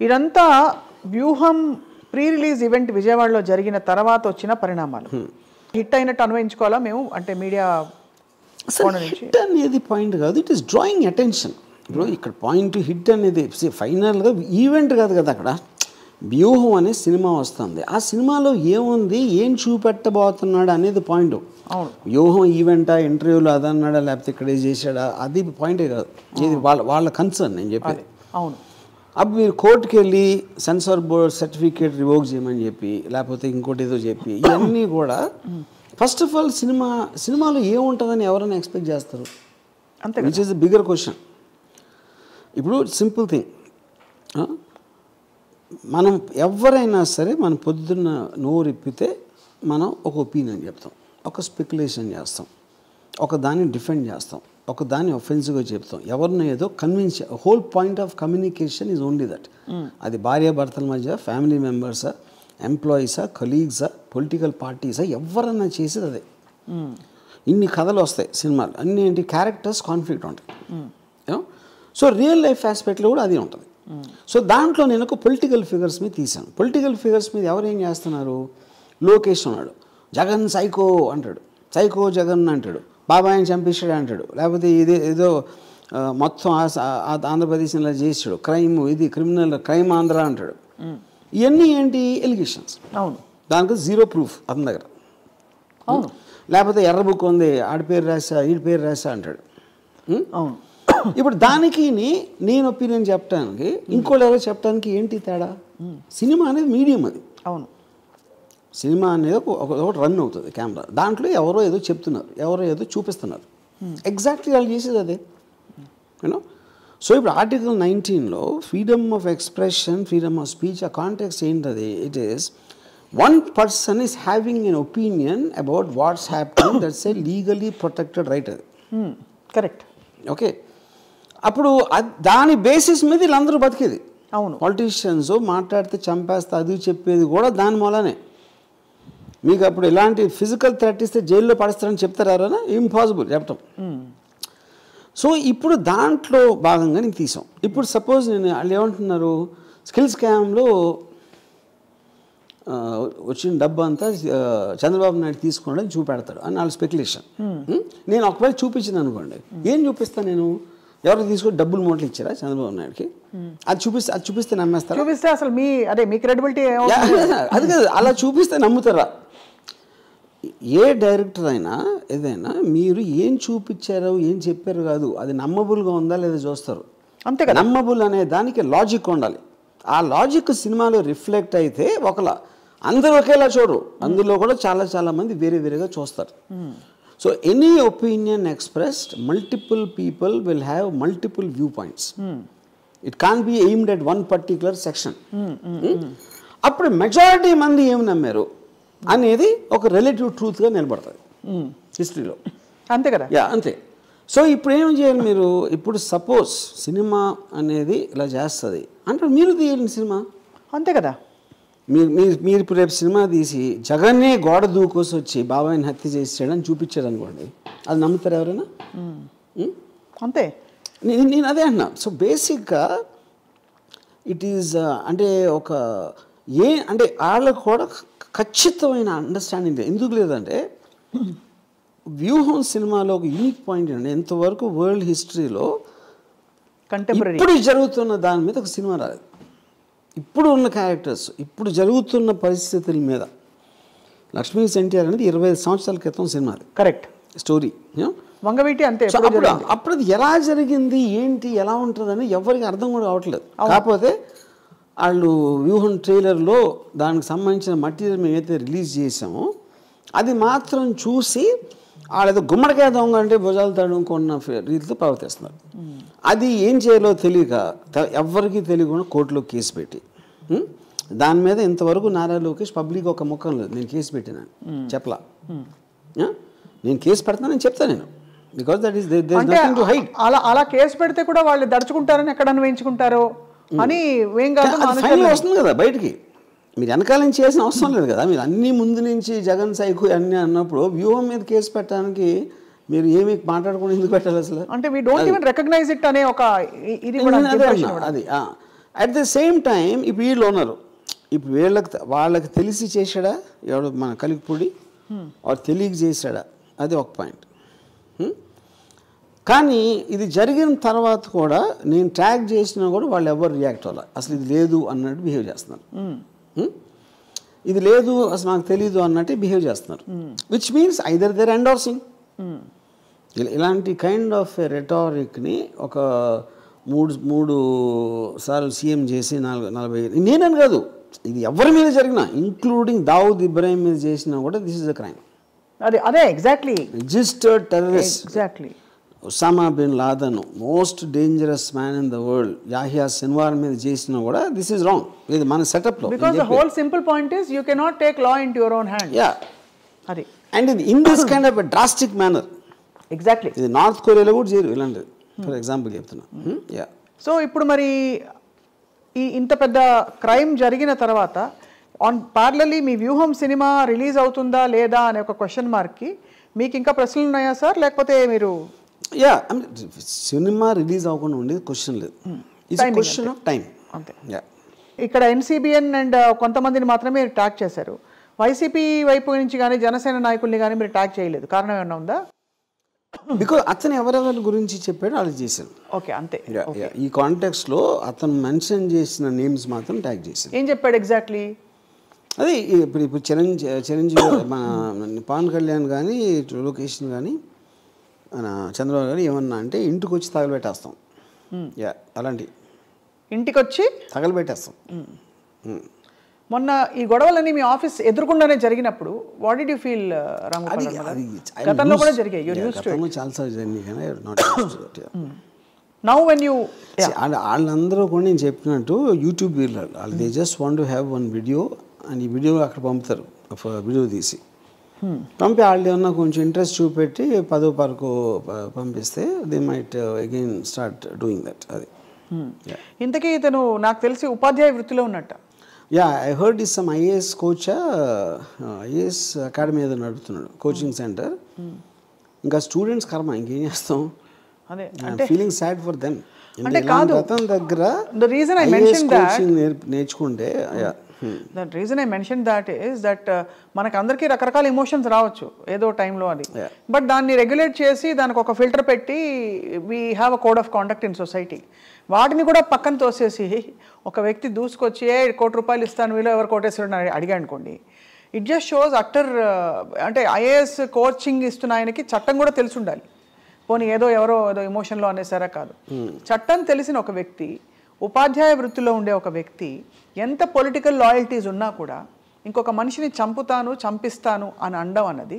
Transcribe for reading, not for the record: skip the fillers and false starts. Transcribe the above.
ఇదంతా వ్యూహం pre release event విజయవాడలో జరిగిన తర్వాత వచ్చిన పరిణామాలు. హిట్ అయినట్టు అన్వయించుకోవాలా మేము, అంటే మీడియా హిట్ అనేది పాయింట్ కాదు, ఇట్ ఈస్ డ్రాయింగ్ అటెన్షన్. ఇప్పుడు ఇక్కడ పాయింట్ హిట్ అనేది ఫైనల్గా ఈవెంట్ కాదు కదా, అక్కడ వ్యూహం అనే సినిమా వస్తుంది. ఆ సినిమాలో ఏముంది, ఏం చూపెట్టబోతున్నాడు అనేది పాయింట్. వ్యూహం ఈవెంటా, ఇంటర్వ్యూలో అదన్నాడా, లేకపోతే ఇక్కడ చేశాడా, అది పాయింటే కాదు. ఇది వాళ్ళ కన్సర్న్ నేను చెప్పేది. అవును, అప్పుడు మీరు కోర్టుకి వెళ్ళి సెన్సార్ బోర్డ్ సర్టిఫికేట్ రివోక్ చేయమని చెప్పి, లేకపోతే ఇంకోటి ఏదో చెప్పి, ఇవన్నీ కూడా ఫస్ట్ ఆఫ్ ఆల్ సినిమాలో ఏముంటుందని ఎవరైనా ఎక్స్పెక్ట్ చేస్తారు? అంతే, which is the bigger question. ఇప్పుడు సింపుల్ థింగ్, మనం ఎవరైనా సరే మనం పొద్దున్న నోరిప్పితే మనం ఒక ఒపీనియన్ చెప్తాం, ఒక స్పెక్యులేషన్ చేస్తాం, ఒక దాన్ని డిఫెండ్ చేస్తాం, ఒక దాన్ని ఒఫెన్సివ్గా చెప్తాం, ఎవరినో ఏదో convince. Whole point of communication is only that. అది భార్యాభర్తల మధ్య, ఫ్యామిలీ మెంబర్సా, ఎంప్లాయీసా, కలీగ్సా, పొలిటికల్ పార్టీసా, ఎవరన్నా చేసేది అదే. ఇన్ని కథలు వస్తాయి సినిమాలు, అన్ని ఏంటి, క్యారెక్టర్స్ కాన్ఫ్లిక్ట్ ఉంటాయి. సో రియల్ లైఫ్ ఆస్పెక్ట్లో కూడా అది ఉంటుంది. సో దాంట్లో నేను ఒక పొలిటికల్ ఫిగర్స్ మీద తీశాను. పొలిటికల్ ఫిగర్స్ మీద ఎవరు ఏం చేస్తున్నారు, లోకేష్ ఉన్నాడు, జగన్ సైకో అంటాడు, సైకో జగన్ అంటాడు, బాబాయిని చంపేశాడు అంటాడు, లేకపోతే ఇదే ఏదో మొత్తం ఆంధ్రప్రదేశ్ ఇలా చేసాడు, క్రైమ్, ఇది క్రిమినల్ క్రైమ్ ఆంధ్ర అంటాడు. ఇవన్నీ ఏంటి, ఎలిగేషన్స్. అవును, దానికి జీరో ప్రూఫ్ అతని దగ్గర. అవును, లేకపోతే ఎర్ర బుక్ ఉంది, ఆడి పేరు రాసా, వీడి పేరు రాసా అంటాడు. అవును. ఇప్పుడు దానికి నేను ఒపీనియన్ చెప్పడానికి, ఇంకోళ్ళు ఎవరో చెప్పడానికి ఏంటి తేడా? సినిమా అనేది మీడియం, అది. అవును, సినిమా అనేది ఒకటి రన్ అవుతుంది కెమెరా, దాంట్లో ఎవరో ఏదో చెప్తున్నారు, ఎవరో ఏదో చూపిస్తున్నారు. ఎగ్జాక్ట్లీ వాళ్ళు చేసేది అదే, యూనో. సో ఇప్పుడు ఆర్టికల్ 19లో freedom of expression, freedom of speech, ఆ కాంటెక్స్ట్ ఏంటది? It is one person is having an opinion about what's happening, that's a legally protected right. అది కరెక్ట్. ఓకే, అప్పుడు దాని బేసిస్ మీద వీళ్ళందరూ బతికేది. అవును, పాలిటీషియన్స్ మాట్లాడితే చంపేస్తే అది చెప్పేది కూడా దాని మూలనే. మీకు అప్పుడు ఇలాంటి ఫిజికల్ థ్రెట్ ఇస్తే జైల్లో పడేస్తారని చెప్తారు ఎవరైనా? ఇంపాసిబుల్ చెప్పటం. సో ఇప్పుడు దాంట్లో భాగంగా నేను తీసాం. ఇప్పుడు సపోజ్ నేను వాళ్ళు ఏమంటున్నారు, స్కిల్ స్కామ్లో వచ్చిన డబ్బు అంతా చంద్రబాబు నాయుడు తీసుకున్నాడని చూపెడతాడు అని వాళ్ళ స్పెక్యులేషన్. నేను ఒకవేళ చూపించింది అనుకోండి, ఏం చూపిస్తాను నేను? ఎవరు తీసుకొని డబ్బులు మూటలు ఇచ్చారా చంద్రబాబు నాయుడుకి? అది చూపిస్తే నమ్మేస్తారా? చూపిస్తే అసలు మీ క్రెడిబిలిటీ అది కాదు, అలా చూపిస్తే నమ్ముతారా? ఏ డైరెక్టర్ అయినా ఏదైనా మీరు ఏం చూపించారో, ఏం చెప్పారు కాదు, అది నమ్మబుల్గా ఉందా లేదా చూస్తారు. అంతే కదా. నమ్మబుల్ అనే దానికి లాజిక్ ఉండాలి. ఆ లాజిక్ సినిమాలో రిఫ్లెక్ట్ అయితే ఒకలా, అందరూ ఒకేలా చూడరు, అందులో కూడా చాలా మంది వేరే వేరేగా చూస్తారు. So any opinion expressed, multiple people will have multiple view points. It can be aimed at one particular section. అప్పుడు మెజారిటీ మంది ఏమి నమ్మారు అనేది ఒక రిలేటివ్ ట్రూత్గా నిలబడుతుంది హిస్టరీలో. అంతే కదా. యా, అంతే. సో ఇప్పుడు ఏం చేయాలి మీరు? ఇప్పుడు సపోజ్ సినిమా అనేది ఇలా చేస్తుంది అంటే మీరు తీయాలి సినిమా. అంతే కదా. మీరు ఇప్పుడు రేపు సినిమా తీసి జగన్నే గోడ దూకోసి వచ్చి బాబాయిని హత్య చేసాడని చూపించాడు అనుకోండి, అది నమ్ముతారు ఎవరైనా? అంతే. నేను అదే అంటున్నా. సో బేసిక్గా ఇట్ ఈజ్ అంటే ఒక అంటే వాళ్ళకు కూడా ఖచ్చితమైన అండర్స్టాండింగ్ ఎందుకు లేదంటే, వ్యూహం సినిమాలో ఒక యూనిక్ పాయింట్ అండి, ఎంతవరకు వరల్డ్ హిస్టరీలో కంటెంపరీ ఇప్పుడు జరుగుతున్న దాని మీద ఒక సినిమా రాలేదు. ఇప్పుడు ఉన్న క్యారెక్టర్స్, ఇప్పుడు జరుగుతున్న పరిస్థితుల మీద. లక్ష్మీ ఎన్టీఆర్ అనేది 25 సంవత్సరాల క్రితం సినిమా, అది కరెక్ట్ స్టోరీ. వంగవీటి అంతే. అప్పుడు అది ఎలా జరిగింది, ఏంటి, ఎలా ఉంటుందని ఎవరికి అర్థం కూడా కావట్లేదు. కాకపోతే వాళ్ళు వ్యూహం ట్రైలర్లో దానికి సంబంధించిన మెటీరియల్ మేమైతే రిలీజ్ చేసామో అది మాత్రం చూసి వాళ్ళేదో గుమ్మడికాయ దొంగ అంటే భుజాలు తడుముకున్న రీతితో ప్రవర్తిస్తున్నారు. అది ఏం చేయాలో తెలియక ఎవరికి తెలియకుండా కోర్టులో కేసు పెట్టి, దాని మీద ఇంతవరకు నారా లోకేష్ పబ్లిక్ ఒక ముఖం లేదు, నేను కేసు పెట్టినాను చెప్పలా. నేను కేసు పెడతాను, నేను చెప్తాను నేను, because that is there is nothing to hide. అలా కేసు పెడితే కూడా వాళ్ళు దడుచుకుంటారని ఎక్కడ అన్వయించుకుంటారో అని ఏం కాదు, వస్తుంది కదా బయటికి. మీరు వెనకాల నుంచి చేసిన అవసరం లేదు కదా. మీరు అన్ని ముందు నుంచి జగన్ సైకు అన్నీ అన్నప్పుడు వ్యూహం మీద కేసు పెట్టడానికి మీరు ఏమి మాట్లాడకుండా ఎందుకు పెట్టాలి అసలు? అంటే we don't even recognise it అనే ఒక ఇది కూడా అది. అట్ ద సేమ్ టైం ఇప్పుడు వీళ్ళు ఉన్నారు, ఇప్పుడు వాళ్ళకి తెలిసి చేశాడా ఎవడు మన కలిగిపూడి, వాడు తెలియక చేశాడా, అది ఒక పాయింట్. కానీ ఇది జరిగిన తర్వాత కూడా నేను ట్యాగ్ చేసినా కూడా వాళ్ళు ఎవరు రియాక్ట్ అవ్వాలి, అసలు ఇది లేదు అన్నట్టు బిహేవ్ చేస్తున్నారు. ఇది లేదు అసలు నాకు తెలీదు అన్నట్టే బిహేవ్ చేస్తున్నారు, which means either they're endorsing. ఇలాంటి కైండ్ ఆఫ్ రెటారిక్ని ఒక మూడు సార్లు సీఎం చేసి 40 నేనని కాదు, ఇది ఎవరి మీద జరిగినా ఇంక్లూడింగ్ దావుద్ ఇబ్రాహిం మీద చేసినా కూడా దిస్ ఇస్ అ క్రైమ్. అదే exactly registered terrorist. Exactly. Osama bin Laden, most dangerous man in the world, Yahya Sinwar మీద చేసినా కూడా దిస్ ఇస్ రాంగ్. ఇది మన సెటప్లో. Because the whole simple point is you cannot take law into your own hand. Yeah, అది and ఇది in this kind of drastic manner. Exactly. ఇది north కొరియాలో కూడా చేయరు ఇలాంటిది, ఫర్ ఎగ్జాంపుల్ చెప్తున్నా. యా. సో ఇప్పుడు మరి ఇంత పెద్ద క్రైమ్ జరిగిన తర్వాత పార్లర్లీ మీ వ్యూహం సినిమా రిలీజ్ అవుతుందా లేదా అనే ఒక క్వశ్చన్ మార్క్కి మీకు ఇంకా ప్రశ్నలు ఉన్నాయా సార్, లేకపోతే మీరు? యా, సినిమా రిలీజ్ అవ్వకుండా ఉండేది క్వశ్చన్ లేదు, ఇట్స్ క్వశ్చన్ ఆఫ్ టైం అంతే. యా. ఇక్కడ ఎన్సీబీఎన్ అండ్ కొంతమందిని మాత్రమే ట్యాగ్ చేశారు, వైసీపీ వైపు నుంచి కానీ జనసేన నాయకుల్ని కానీ మీరు ట్యాగ్ చేయలేదు, కారణం ఏమన్నా ఉందా? బికాజ్ అతను ఎవరెవరి గురించి చెప్పాడో వాళ్ళు చేశాను. ఓకే, అంతే. ఈ కాంటెక్స్లో అతను మెన్షన్ చేసిన నేమ్స్ మాత్రం ట్యాగ్ చేశాను. ఏం చెప్పాడు ఎగ్జాక్ట్లీ? అది ఇప్పుడు చిరంజీవి మన పవన్ కళ్యాణ్ కానీ లొకేషన్ కానీ మన చంద్రబాబు గారు ఏమన్నా అంటే ఇంటికి వచ్చి తగలబెట్టేస్తాం. యా, అలాంటి ఇంటికి వచ్చి తగలబెట్టేస్తాం. మొన్న ఈ గొడవలన్నీ మీ ఆఫీస్ ఎదురుకుండానే జరిగినప్పుడు what did you feel Ramagopal? గతంలో కూడా జరిగాయి, యూర్ యూస్డ్ టు ఇట్. చాలాసార్లు జరిగింది కానీ not used to it. Now when you వాళ్ళందరూ కూడా నేను చెప్పినట్టు యూట్యూబ్ వాళ్ళు they just want to have one video and ఈ వీడియో అక్కడ పంపుతారు, వీడియో తీసి పంపి వాళ్ళు ఏమన్నా కొంచెం ఇంట్రెస్ట్ చూపెట్టి 10 వరకు పంపిస్తే they might again start doing that. అది ఇంతకీ ఇతను నాకు తెలిసి ఉపాధ్యాయ వృత్తిలో ఉన్నట్ట. Yeah, I heard is some IAS coach, IAS academy ఏదో నడుపుతున్నాడు, కోచింగ్ సెంటర్. ఇంకా స్టూడెంట్స్ కర్మ, ఇంకేం చేస్తాం. అదే ఫీలింగ్ సాడ్ ఫర్ దెమ్. అంటే కాదు, అతని దగ్గర the reason I mentioned that నేర్చుకుంటే the reason I mentioned that is that మనకు అందరికీ రకరకాల ఎమోషన్స్ రావచ్చు ఏదో టైంలో, అది బట్ దాన్ని రెగ్యులేట్ చేసి దానికి ఒక ఫిల్టర్ పెట్టి we have a code of conduct in society. వాటిని కూడా పక్కన తోసేసి ఒక వ్యక్తి దూసుకొచ్చి ₹1 కోటి ఇస్తాను వీళ్ళు ఎవరు కోటేశ్వరుడు అడిగా అనుకోండి, ఇట్ జస్ట్ షోస్ అక్టర్. అంటే ఐఏఎస్ కోచింగ్ ఇస్తున్న ఆయనకి చట్టం కూడా తెలిసి ఉండాలి. పోనీ ఏదో ఎమోషన్లో అనేసారా కాదు, చట్టం తెలిసిన ఒక వ్యక్తి, ఉపాధ్యాయ వృత్తిలో ఉండే ఒక వ్యక్తి ఎంత పొలిటికల్ లాయల్టీస్ ఉన్నా కూడా ఇంకొక మనిషిని చంపిస్తాను అని అనడం అన్నది